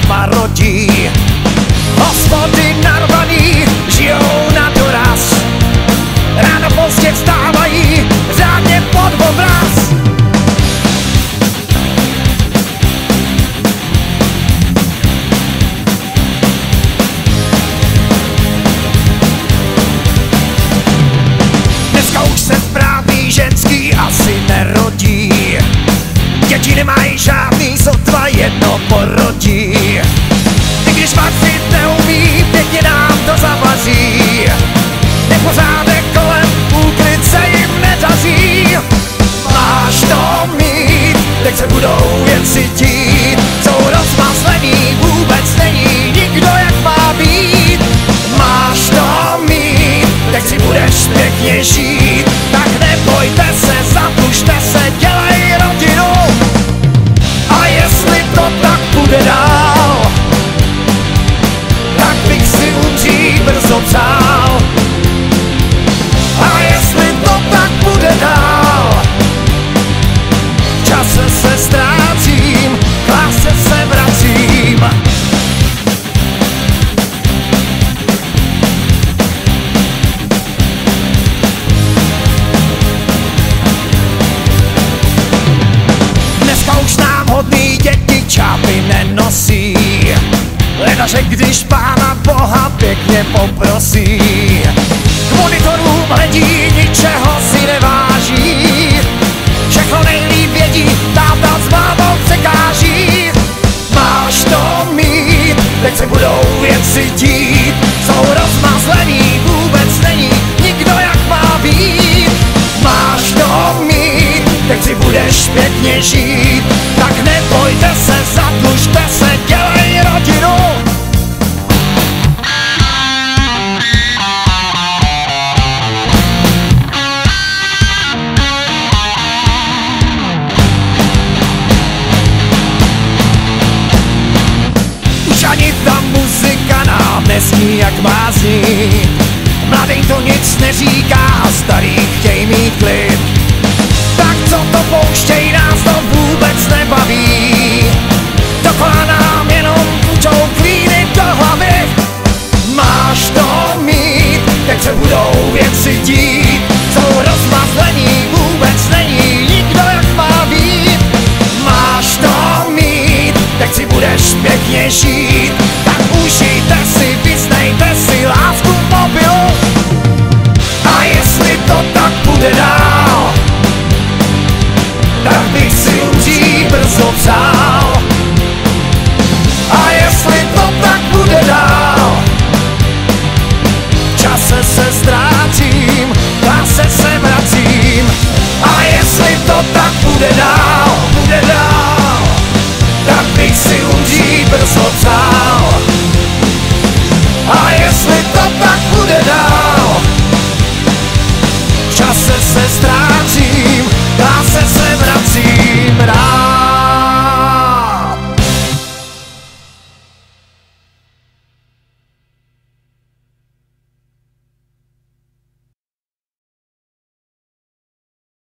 sotva rodí. Hospody narvaný žijou na doraz, ráno pozdě vstávají řádně pod obraz. Dneska už se správný ženský asi nerodí, děti nemají žádný, sotva jedno porodí. I když vařit neumí, pěkně nám to zavaří, nepořádek kolem, úklid se jim nedaří. Máš to mít, teď se budou věci dít, jsou rozmazlený, vůbec není nikdo jak má být. Máš to mít, teď si budeš pěkně žít, tak nebojte se, zadlužte se, dělej rodinu. A jestli to tak bude dál, tak bych si umřít brzo přál. A jestli to tak bude dál, v čase se ztrácím, k lásce se vracím. Dneska už nám hodný děti čápy nenosí, ledaže když Pána Boha pěkně poprosí. K monitorům hledí, ničeho si neváží, všechno nejlíp vědí, táta s mámou se káží. Máš to mít, teď se budou věci dít, jsou rozmazlený, vůbec není nikdo jak má být. Máš to mít, teď si budeš pěkně žít, tak nebojte se, zadlužte se, dělej rodinu. Už ani ta muzika nám nezní jak má znít, mladý to nic neříká a starý chtěj mít klid. Tak co to pouštěj, nás to vůbec nebaví, dokola nám jenom půjčou klíny do hlavy. Máš to mít, teď se budou věci dít, jsou rozmazlení, vůbec není nikdo jak má být. Máš to mít, teď si budeš pěkně žít, tak užijte si, vyznejte si lásku v mobilu. A jestli to tak bude dál, tak bych si umřít brzo přál. A jestli to tak bude dál, v čase se ztrácím, k lásce se vracím. A jestli to tak bude dál, tak bych si umřít brzo přál. A jestli to